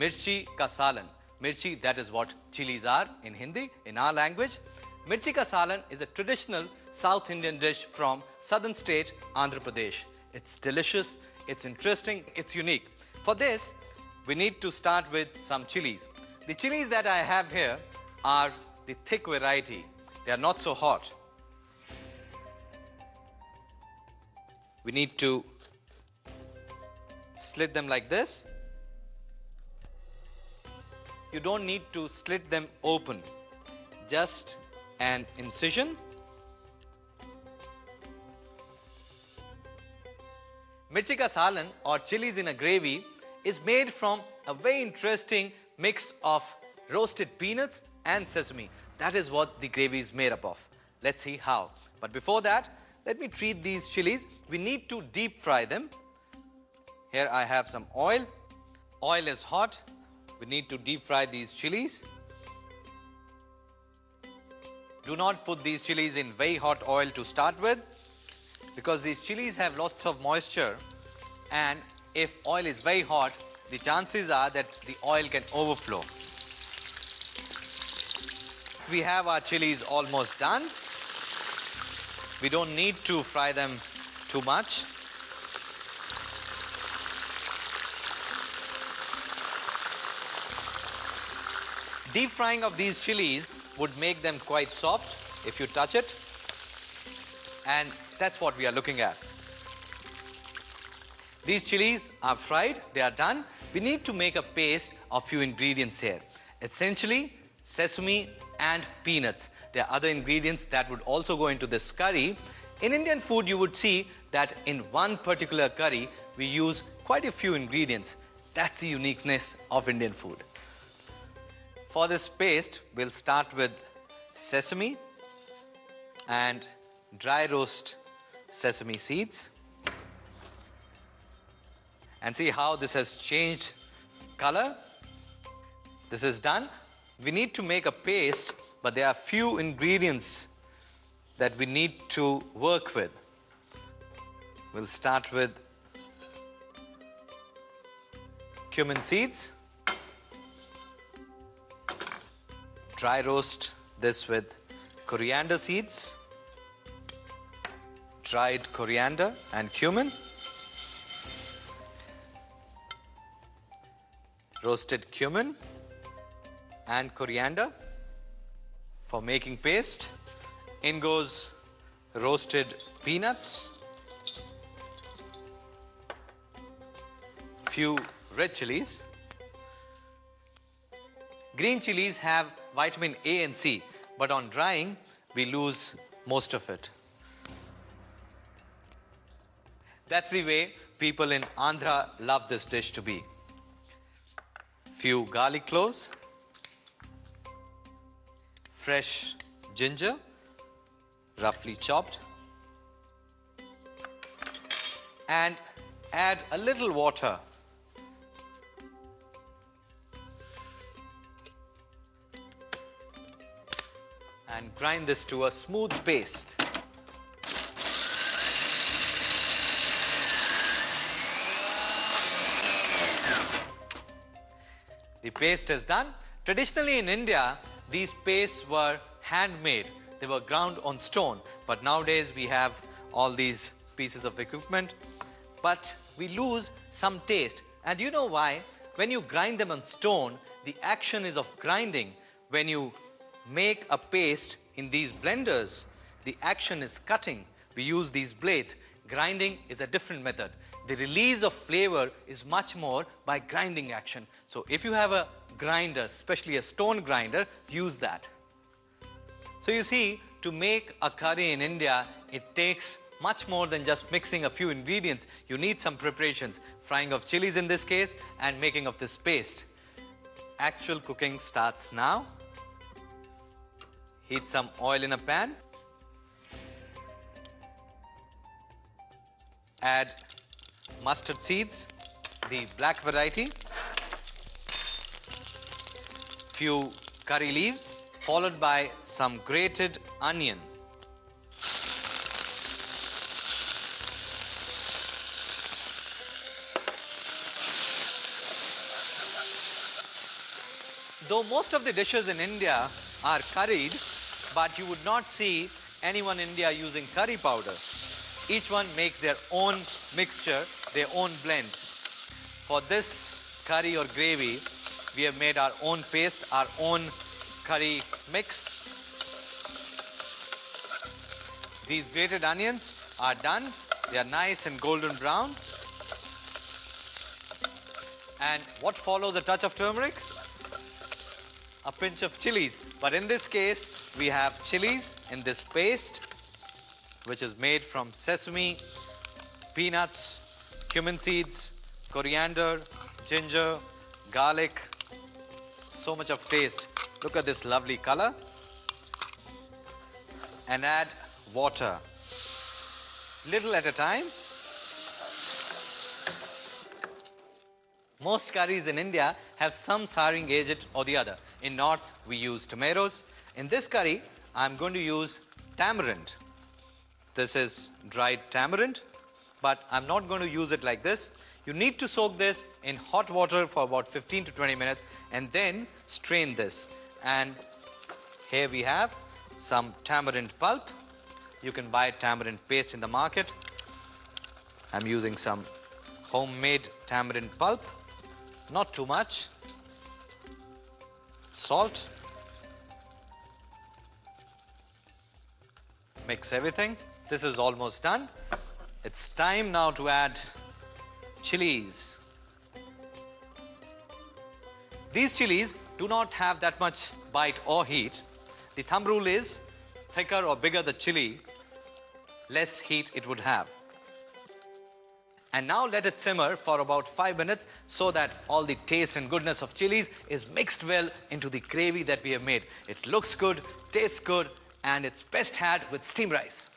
Mirchi Ka Salan. Mirchi, that is what chilies are in Hindi, in our language. Mirchi Ka Salan is a traditional South Indian dish from southern state Andhra Pradesh. It's delicious, it's interesting, it's unique. For this, we need to start with some chilies. The chilies that I have here are the thick variety. They are not so hot. We need to slit them like this. You don't need to slit them open, just an incision. Mirchi Ka Salan, or chilies in a gravy, is made from a very interesting mix of roasted peanuts and sesame. That is what the gravy is made up of. Let's see how. But before that, let me treat these chilies. We need to deep fry them. Here I have some oil. Oil is hot. We need to deep fry these chilies. Do not put these chilies in very hot oil to start with, because these chilies have lots of moisture, and if oil is very hot, the chances are that the oil can overflow. We have our chilies almost done. We don't need to fry them too much. Deep frying of these chilies would make them quite soft if you touch it, and that's what we are looking at. These chilies are fried, they are done. We need to make a paste of few ingredients here. Essentially, sesame and peanuts. There are other ingredients that would also go into this curry. In Indian food, you would see that in one particular curry, we use quite a few ingredients. That's the uniqueness of Indian food. For this paste, we'll start with sesame and dry roast sesame seeds. And see how this has changed color. This is done. We need to make a paste, but there are few ingredients that we need to work with. We'll start with cumin seeds. Dry roast this with coriander seeds, dried coriander and cumin, roasted cumin and coriander. For making paste, in goes roasted peanuts, few red chilies. Green chilies have vitamin A and C, but on drying, we lose most of it. That's the way people in Andhra love this dish to be. Few garlic cloves, fresh ginger, roughly chopped, and add a little water. And grind this to a smooth paste. The paste is done. Traditionally in India, these pastes were handmade. They were ground on stone. But nowadays we have all these pieces of equipment. But we lose some taste. And you know why? When you grind them on stone, the action is of grinding. When you make a paste in these blenders, the action is cutting. We use these blades. Grinding is a different method. The release of flavor is much more by grinding action. So if you have a grinder, especially a stone grinder, use that. So you see, to make a curry in India, it takes much more than just mixing a few ingredients. You need some preparations, frying of chilies in this case, and making of this paste. Actual cooking starts now. Heat some oil in a pan. Add mustard seeds, the black variety. Few curry leaves, followed by some grated onion. Though most of the dishes in India are curried, but you would not see anyone in India using curry powder. Each one makes their own mixture, their own blend. For this curry or gravy, we have made our own paste, our own curry mix. These grated onions are done. They are nice and golden brown. And what follows a touch of turmeric? A pinch of chilies. But in this case, we have chilies in this paste, which is made from sesame, peanuts, cumin seeds, coriander, ginger, garlic. So much of taste. Look at this lovely color. And add water. Little at a time. Most curries in India have some souring agent or the other. In North, we use tomatoes. In this curry, I'm going to use tamarind. This is dried tamarind, but I'm not going to use it like this. You need to soak this in hot water for about 15 to 20 minutes and then strain this. And here we have some tamarind pulp. You can buy tamarind paste in the market. I'm using some homemade tamarind pulp. Not too much. Salt. Mix everything. This is almost done. It's time now to add chilies. These chilies do not have that much bite or heat. The thumb rule is thicker or bigger the chili, less heat it would have. And now let it simmer for about 5 minutes so that all the taste and goodness of chilies is mixed well into the gravy that we have made. It looks good, tastes good, and it's best had with steamed rice.